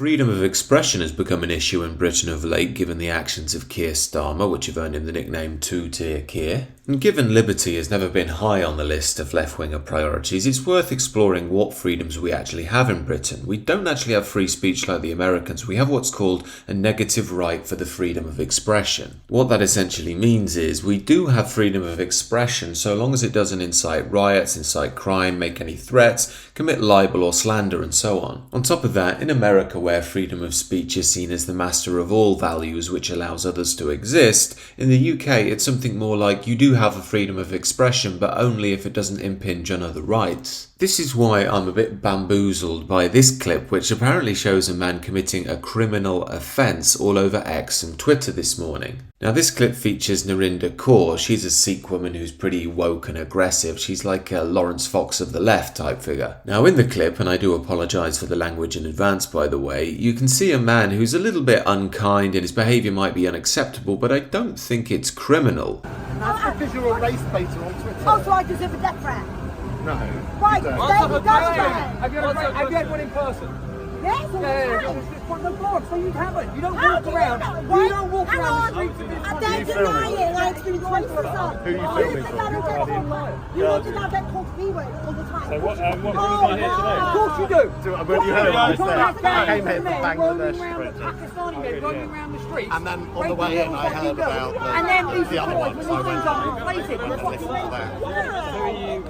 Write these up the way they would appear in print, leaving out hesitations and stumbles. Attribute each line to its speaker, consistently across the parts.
Speaker 1: Freedom of expression has become an issue in Britain of late given the actions of Keir Starmer, which have earned him the nickname Two-Tier Keir. And given liberty has never been high on the list of left-winger priorities, it's worth exploring what freedoms we actually have in Britain. We don't actually have free speech like the Americans, we have what's called a negative right for the freedom of expression. What that essentially means is we do have freedom of expression so long as it doesn't incite riots, incite crime, make any threats, commit libel or slander and so on. On top of that, in America, where freedom of speech is seen as the master of all values which allows others to exist, in the UK it's something more like you do have a freedom of expression but only if it doesn't impinge on other rights. This is why I'm a bit bamboozled by this clip, which apparently shows a man committing a criminal offence all over X and Twitter this morning. Now this clip features Narinder Kaur. She's a Sikh woman who's pretty woke and aggressive. She's like a Lawrence Fox of the left type figure. Now in the clip, and I do apologise for the language in advance by the way, you can see a man who's a little bit unkind and his behaviour might be unacceptable, but I don't think it's criminal.
Speaker 2: And that's because you're a race baiter on Twitter.
Speaker 3: Oh, so I deserve a death threat?
Speaker 2: No.
Speaker 3: Why?
Speaker 4: Have you had one in person?
Speaker 3: Yes, all the time.
Speaker 4: It's one of the blogs, so you haven't. You don't
Speaker 3: How
Speaker 4: walk
Speaker 3: do you
Speaker 4: around.
Speaker 3: know?
Speaker 4: You don't walk
Speaker 3: Hang
Speaker 4: around the
Speaker 3: on.
Speaker 4: streets of this
Speaker 3: I
Speaker 4: country.
Speaker 3: don't deny it. I experience racism.
Speaker 2: Who are you filming for?
Speaker 3: You know that I get called B-word all the time.
Speaker 5: So what brings you here today?
Speaker 4: Of course you do.
Speaker 2: When you heard what I said, I came here from
Speaker 4: roaming
Speaker 2: Bangladesh.
Speaker 4: around the Pakistani men roaming around the streets.
Speaker 2: And then on the way in I heard about
Speaker 4: and then these
Speaker 2: the other
Speaker 4: boys,
Speaker 2: ones.
Speaker 4: when these things
Speaker 2: I
Speaker 4: are
Speaker 2: went
Speaker 4: inflated,
Speaker 2: and listened to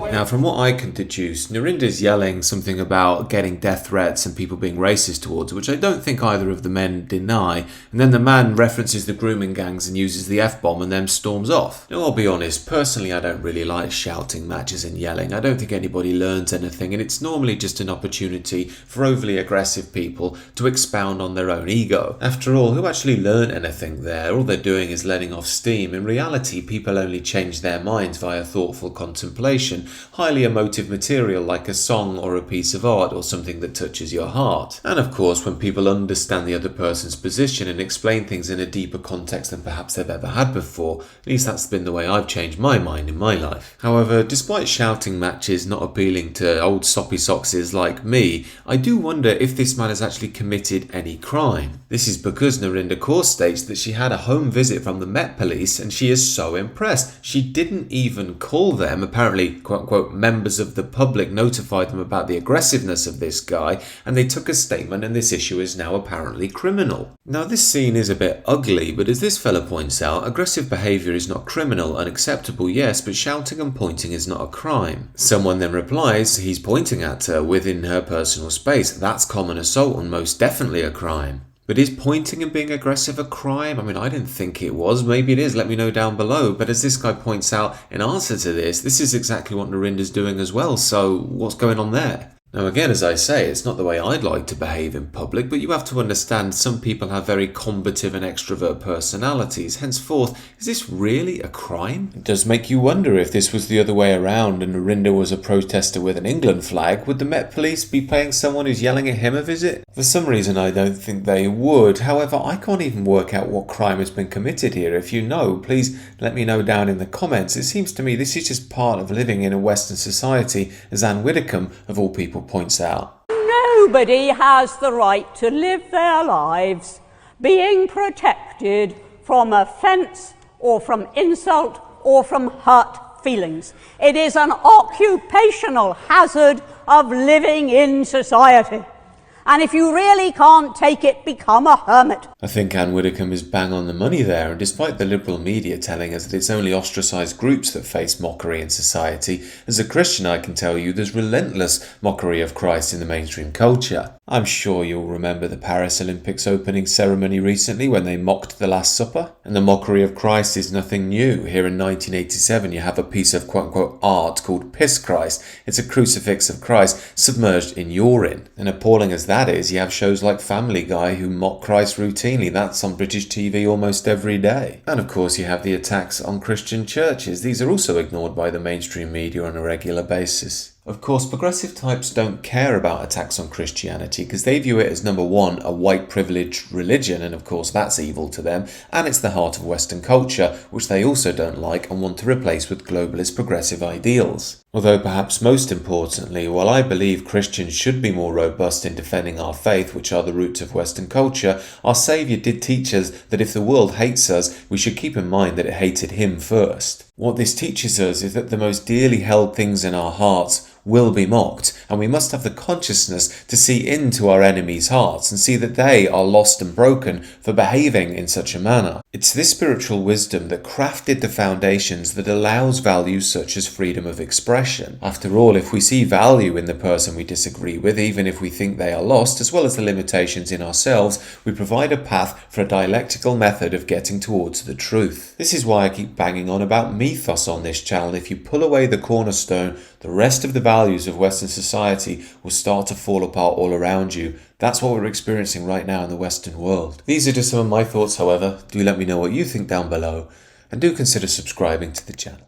Speaker 2: that.
Speaker 1: Now from what I can deduce, Narinder's yelling something about getting death threats and people being racist towards her, which I don't think either of the men deny, and then the man references the grooming gangs and uses the F-bomb and then storms off. Now I'll be honest, personally I don't really like shouting matches and yelling. I don't think anybody learns anything, and it's normally just an opportunity for overly aggressive people to expound on their own ego. After all, who actually learn anything there? All they're doing is letting off steam. In reality, people only change their minds via thoughtful contemplation, highly emotive material like a song or a piece of art or something that touches your heart. And of course, when people understand the other person's position and explain things in a deeper context than perhaps they've ever had before, at least that's been the way I've changed my mind in my life. However, despite shouting matches not appealing to old soppy sockses like me, I do wonder if this man has actually committed any crime. This is because Narinder Kaur states that she had a home visit from the Met Police and she is so impressed. She didn't even call them. Apparently, quote-unquote, members of the public notified them about the aggressiveness of this guy and they took a statement, and this issue is now apparently criminal. Now this scene is a bit ugly, but as this fella points out, aggressive behaviour is not criminal. Unacceptable, yes, but shouting and pointing is not a crime. Someone then replies he's pointing at her within her personal space. That's common assault and most definitely a crime. But is pointing and being aggressive a crime? I mean, I didn't think it was. Maybe it is. Let me know down below. But as this guy points out in answer to this is exactly what Narinder's doing as well. So what's going on there? Now again, as I say, it's not the way I'd like to behave in public, but you have to understand some people have very combative and extrovert personalities. Henceforth, is this really a crime? It does make you wonder if this was the other way around and Narinder was a protester with an England flag, would the Met Police be paying someone who's yelling at him a visit? For some reason I don't think they would. However, I can't even work out what crime has been committed here. If you know, please let me know down in the comments. It seems to me this is just part of living in a Western society, as Anne Widdecombe, of all people, points out.
Speaker 6: Nobody has the right to live their lives being protected from offence or from insult or from hurt feelings. It is an occupational hazard of living in society. And if you really can't take it, become a hermit.
Speaker 1: I think Anne Widdecombe is bang on the money there, and despite the liberal media telling us that it's only ostracised groups that face mockery in society, as a Christian I can tell you there's relentless mockery of Christ in the mainstream culture. I'm sure you'll remember the Paris Olympics opening ceremony recently when they mocked the Last Supper, and the mockery of Christ is nothing new. Here in 1987 you have a piece of quote-unquote art called Piss Christ. It's a crucifix of Christ submerged in urine, and appalling as that is, you have shows like Family Guy who mock Christ routinely. That's on British TV almost every day. And of course you have the attacks on Christian churches. These are also ignored by the mainstream media on a regular basis. Of course, progressive types don't care about attacks on Christianity because they view it as, number one, a white privileged religion, and of course that's evil to them, and it's the heart of Western culture, which they also don't like and want to replace with globalist progressive ideals. Although perhaps most importantly, while I believe Christians should be more robust in defending our faith, which are the roots of Western culture, our Saviour did teach us that if the world hates us, we should keep in mind that it hated him first. What this teaches us is that the most dearly held things in our hearts will be mocked, and we must have the consciousness to see into our enemies' hearts and see that they are lost and broken for behaving in such a manner. It's this spiritual wisdom that crafted the foundations that allows values such as freedom of expression. After all, if we see value in the person we disagree with, even if we think they are lost, as well as the limitations in ourselves, we provide a path for a dialectical method of getting towards the truth. This is why I keep banging on about mythos on this channel. If you pull away the cornerstone, the rest of the values of Western society will start to fall apart all around you. That's what we're experiencing right now in the Western world. These are just some of my thoughts, however. Do let me know what you think down below, and do consider subscribing to the channel.